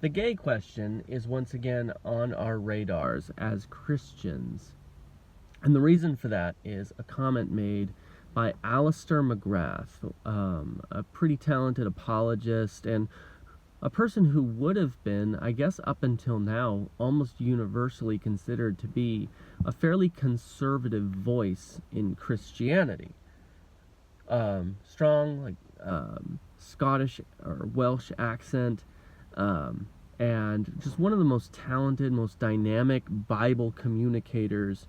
the gay question is once again on our radars as Christians. And the reason for that is a comment made by Aleister Macgrath, a pretty talented apologist and a person who would have been, I guess up until now, almost universally considered to be a fairly conservative voice in Christianity. Strong, Scottish or Welsh accent, and just one of the most talented, most dynamic Bible communicators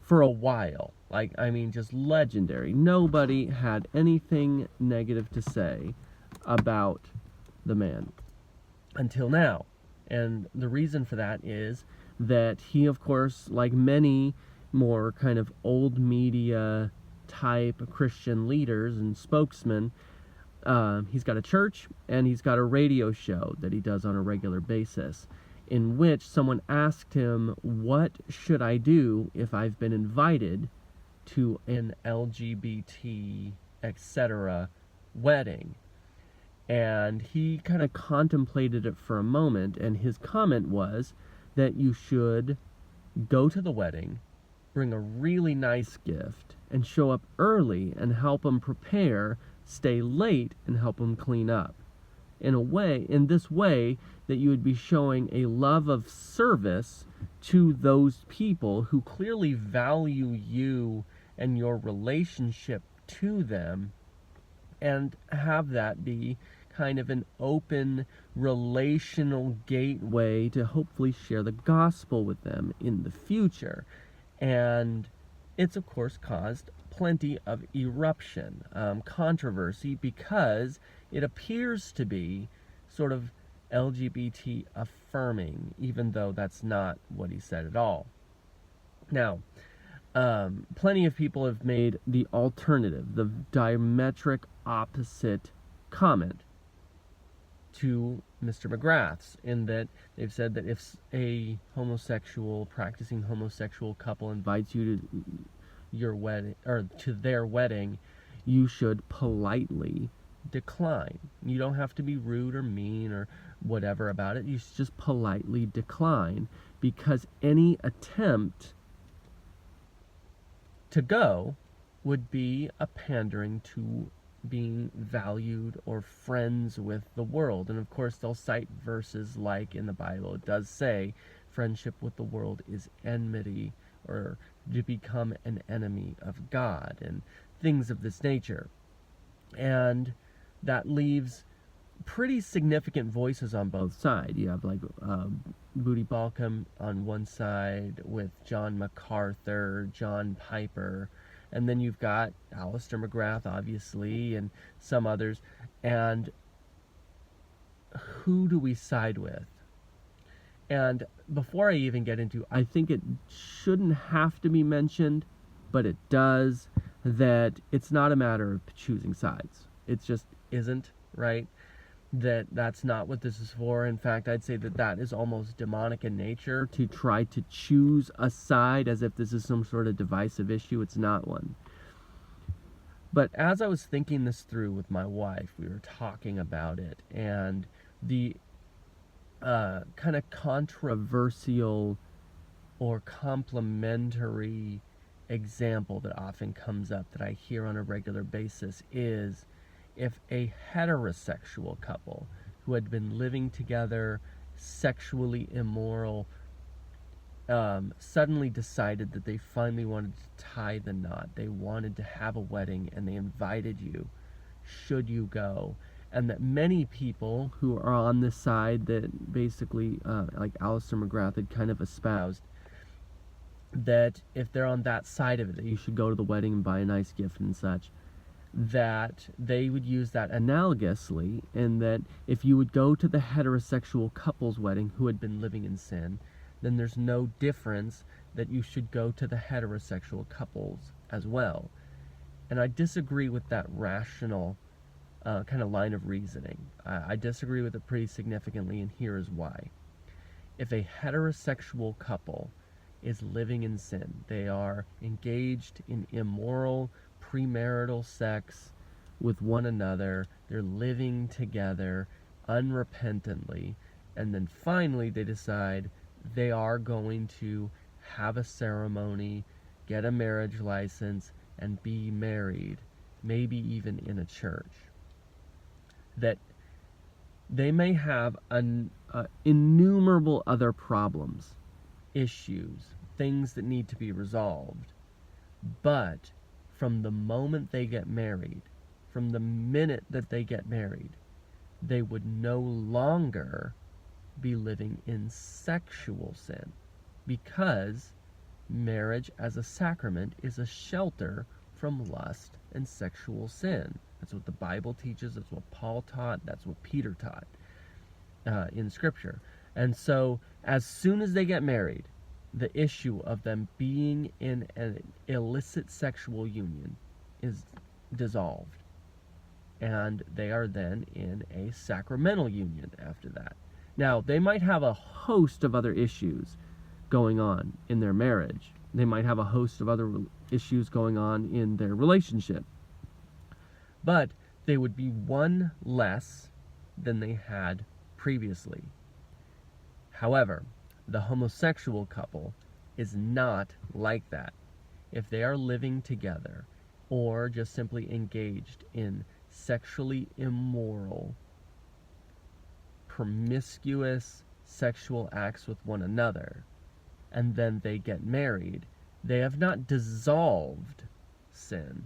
for a while. Just legendary. Nobody had anything negative to say about the man until now. And the reason for that is that he, of course, like many more kind of old media type Christian leaders and spokesmen, he's got a church and he's got a radio show that he does on a regular basis, in which someone asked him, what should I do if I've been invited to an LGBT, etc. wedding? And he kind of contemplated it for a moment, and his comment was that you should go to the wedding, bring a really nice gift, and show up early and help them prepare, stay late and help them clean up. In this way, that you would be showing a love of service to those people who clearly value you and your relationship to them, and have that be kind of an open relational gateway to hopefully share the gospel with them in the future. And it's of course caused plenty of eruption, controversy, because it appears to be sort of LGBT affirming, even though that's not what he said at all. Now, plenty of people have made the alternative, the diametric opposite comment to Mr. Macgrath's, in that they've said that if a practicing homosexual couple invites you to your wedding or to their wedding, you should politely decline. You don't have to be rude or mean or whatever about it. You should just politely decline, because any attempt to go would be a pandering to being valued or friends with the world. And of course they'll cite verses like in the Bible, it does say friendship with the world is enmity, or to become an enemy of God, and things of this nature. And that leaves pretty significant voices on both sides. You have Booty Balcom on one side with John MacArthur, John Piper, and then you've got Aleister Macgrath, obviously, and some others. And who do we side with? And before I even get into, I think it shouldn't have to be mentioned, but it does, that it's not a matter of choosing sides. It just isn't, right? That's not what this is for. In fact, I'd say that is almost demonic in nature, to try to choose a side as if this is some sort of divisive issue. It's not one. But as I was thinking this through with my wife, we were talking about it, and the kind of controversial or complementary example that often comes up that I hear on a regular basis is if a heterosexual couple who had been living together, sexually immoral, suddenly decided that they finally wanted to tie the knot. They wanted to have a wedding, and they invited you. Should you go? And that many people who are on this side that basically, like Aleister Macgrath had kind of espoused, that if they're on that side of it, that you should go to the wedding and buy a nice gift and such, that they would use that analogously, and that if you would go to the heterosexual couple's wedding who had been living in sin, then there's no difference that you should go to the heterosexual couples as well. And I disagree with that rational kind of line of reasoning. I disagree with it pretty significantly, and here is why. If a heterosexual couple is living in sin, they are engaged in immoral premarital sex with one another, they're living together unrepentantly, And then finally they decide they are going to have a ceremony, get a marriage license, and be married, maybe even in a church. That they may have innumerable other problems, issues, things that need to be resolved. But from the moment they get married, from the minute that they get married, they would no longer be living in sexual sin, because marriage as a sacrament is a shelter from lust and sexual sin. That's what the Bible teaches. That's what Paul taught. That's what Peter taught in Scripture. And so as soon as they get married, the issue of them being in an illicit sexual union is dissolved. And they are then in a sacramental union after that. Now, they might have a host of other issues going on in their marriage. They might have a host of other issues going on in their relationship. But they would be one less than they had previously. However, the homosexual couple is not like that. If they are living together or just simply engaged in sexually immoral, promiscuous sexual acts with one another, and then they get married, they have not dissolved sin,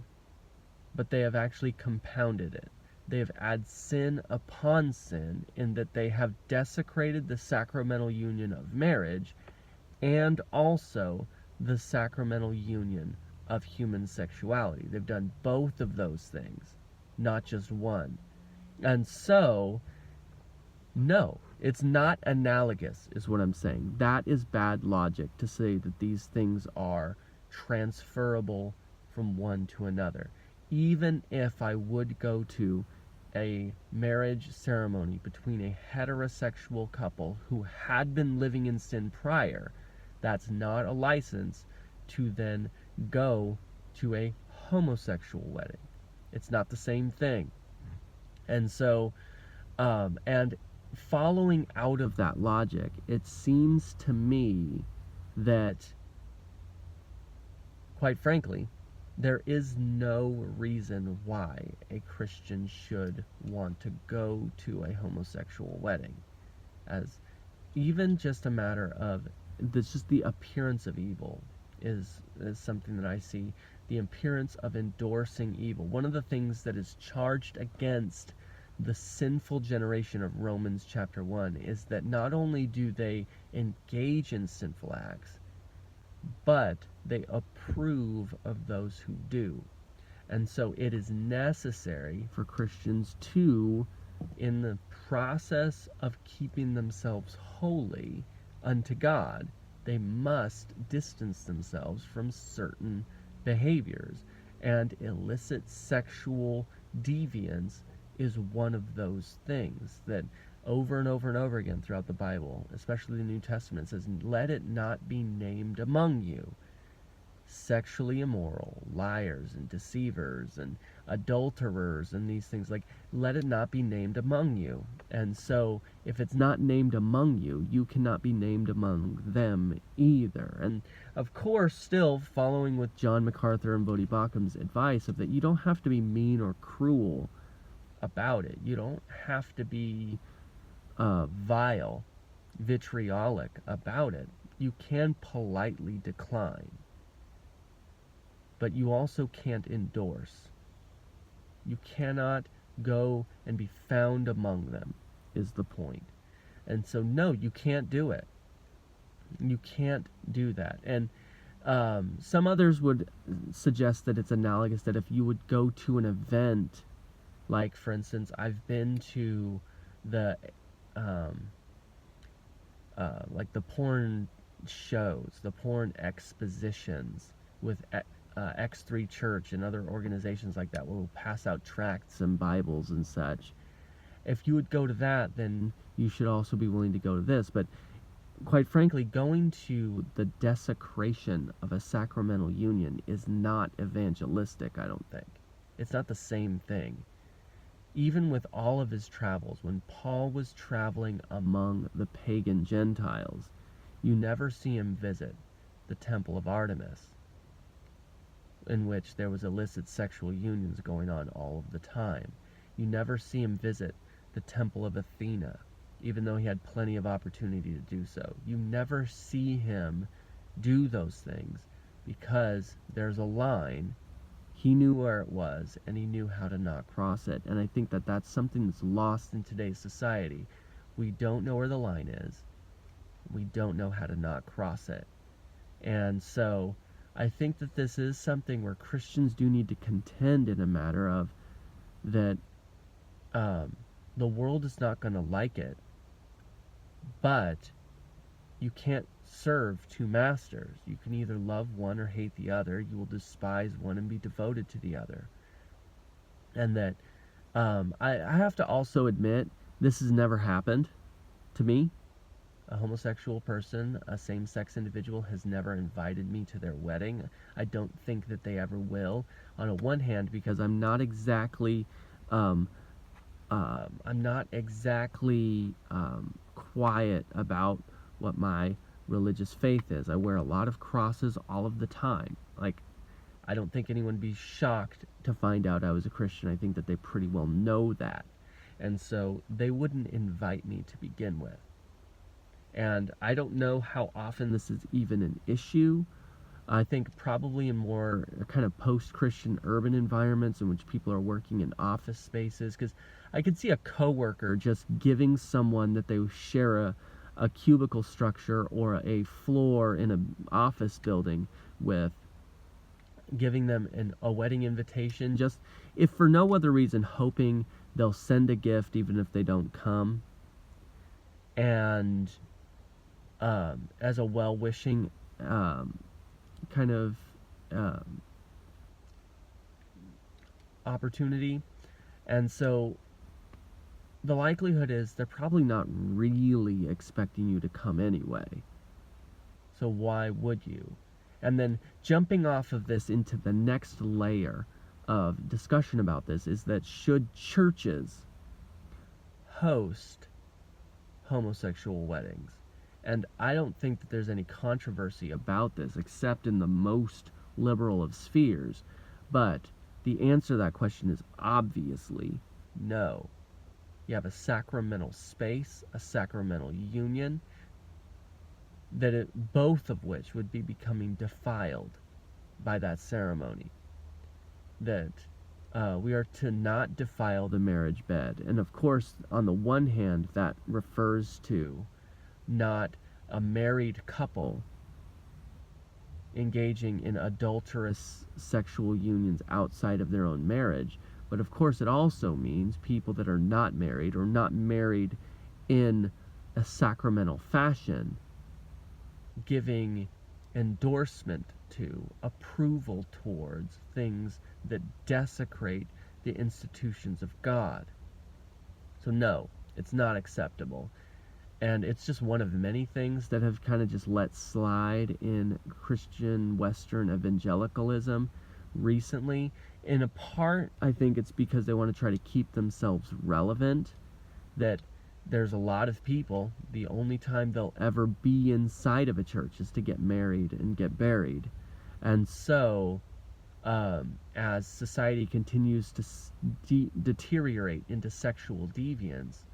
but they have actually compounded it. They have added sin upon sin, in that they have desecrated the sacramental union of marriage and also the sacramental union of human sexuality. They've done both of those things, not just one. And so, no, it's not analogous, is what I'm saying. That is bad logic to say that these things are transferable from one to another. Even if I would go to a marriage ceremony between a heterosexual couple who had been living in sin prior, that's not a license to then go to a homosexual wedding. It's not the same thing. And so, and following out of that logic, it seems to me that, quite frankly, there is no reason why a Christian should want to go to a homosexual wedding. As even just a matter of, this just the appearance of evil is something that I see. The appearance of endorsing evil. One of the things that is charged against the sinful generation of Romans chapter 1 is that not only do they engage in sinful acts, but they approve of those who do. And so it is necessary for Christians to, in the process of keeping themselves holy unto God, they must distance themselves from certain behaviors. And illicit sexual deviance is one of those things that over and over and over again throughout the Bible, especially the New Testament, says, let it not be named among you. Sexually immoral, liars and deceivers and adulterers and these things, like, let it not be named among you. And so if it's not named among you, you cannot be named among them either. And of course, still following with John MacArthur and Bodhi Baucham's advice of that you don't have to be mean or cruel about it. You don't have to be vile, vitriolic about it. You can politely decline. But you also can't endorse. You cannot go and be found among them, is the point. And so, no, you can't do it. You can't do that. And some others would suggest that it's analogous, that if you would go to an event, like, for instance, I've been to the like the porn shows, the porn expositions with X3 Church and other organizations like that, where we'll pass out tracts and Bibles and such. If you would go to that, then you should also be willing to go to this. But quite frankly, going to the desecration of a sacramental union is not evangelistic, I don't think. It's not the same thing. Even with all of his travels, when Paul was traveling among the pagan Gentiles, you never see him visit the temple of Artemis, in which there was illicit sexual unions going on all of the time. You never see him visit the temple of Athena, even though he had plenty of opportunity to do so. You never see him do those things because there's a line. He knew where it was, and he knew how to not cross it. And I think that that's something that's lost in today's society. We don't know where the line is. We don't know how to not cross it. And so I think that this is something where Christians do need to contend in a matter of that the world is not going to like it, but you can't serve two masters. You can either love one or hate the other. You will despise one and be devoted to the other. And that I have to also admit, this has never happened to me. A homosexual person, a same-sex individual, has never invited me to their wedding. I don't think that they ever will. On the one hand, because I'm not exactly quiet about what my religious faith is. I wear a lot of crosses all of the time. Like, I don't think anyone would be shocked to find out I was a Christian. I think that they pretty well know that. And so they wouldn't invite me to begin with. And I don't know how often this is even an issue. I think probably in more kind of post-Christian urban environments in which people are working in office spaces, because I could see a coworker just giving someone that they share a cubicle structure or a floor in an office building with, giving them a wedding invitation, just if for no other reason, hoping they'll send a gift even if they don't come, and as a well-wishing kind of opportunity. And so the likelihood is they're probably not really expecting you to come anyway. So why would you? And then jumping off of this into the next layer of discussion about this is that should churches host homosexual weddings? And I don't think that there's any controversy about this, except in the most liberal of spheres. But the answer to that question is obviously no. You have a sacramental space, a sacramental union, both of which would be becoming defiled by that ceremony. That we are to not defile the marriage bed. And of course, on the one hand, that refers to not a married couple engaging in adulterous sexual unions outside of their own marriage. But of course it also means people that are not married or not married in a sacramental fashion giving endorsement to, approval towards things that desecrate the institutions of God. So no, it's not acceptable. And it's just one of many things that have kind of just let slide in Christian Western evangelicalism recently. In a part, I think it's because they want to try to keep themselves relevant, that there's a lot of people, the only time they'll ever be inside of a church is to get married and get buried. And so, as society continues to deteriorate into sexual deviance,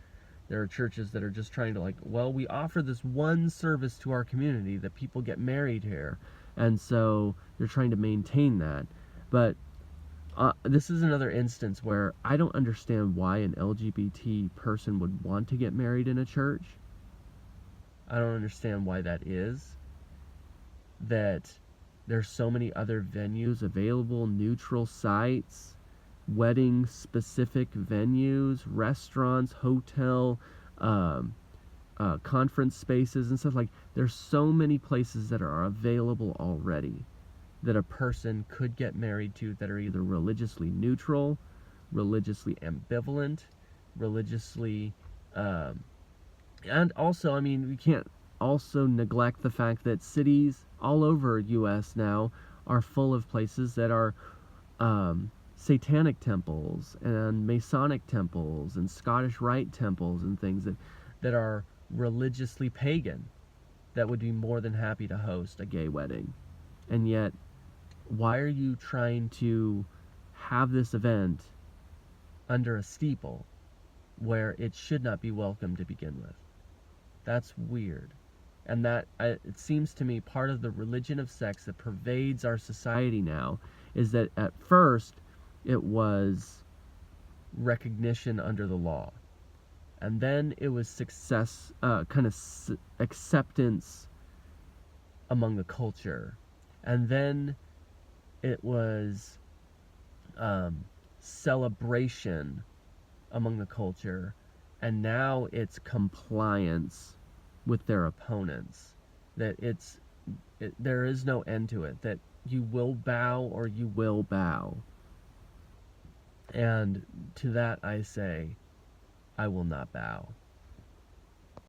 there are churches that are just trying to we offer this one service to our community that people get married here. And so they're trying to maintain that. But this is another instance where I don't understand why an LGBT person would want to get married in a church. I don't understand why that is. That there's so many other venues available, neutral sites, wedding-specific venues, restaurants, hotel, conference spaces and stuff. There's so many places that are available already that a person could get married to that are either religiously neutral, religiously ambivalent, religiously, and also, we can't also neglect the fact that cities all over U.S. now are full of places that are satanic temples and Masonic temples and Scottish Rite temples and things that are religiously pagan that would be more than happy to host a gay wedding. And yet, why are you trying to have this event under a steeple where it should not be welcome to begin with? That's weird. And it seems to me part of the religion of sex that pervades our society now is that at first it was recognition under the law, and then it was acceptance among the culture, and then it was celebration among the culture, and now it's compliance with their opponents. That there is no end to it, that you will bow or you will bow. And to that I say, I will not bow.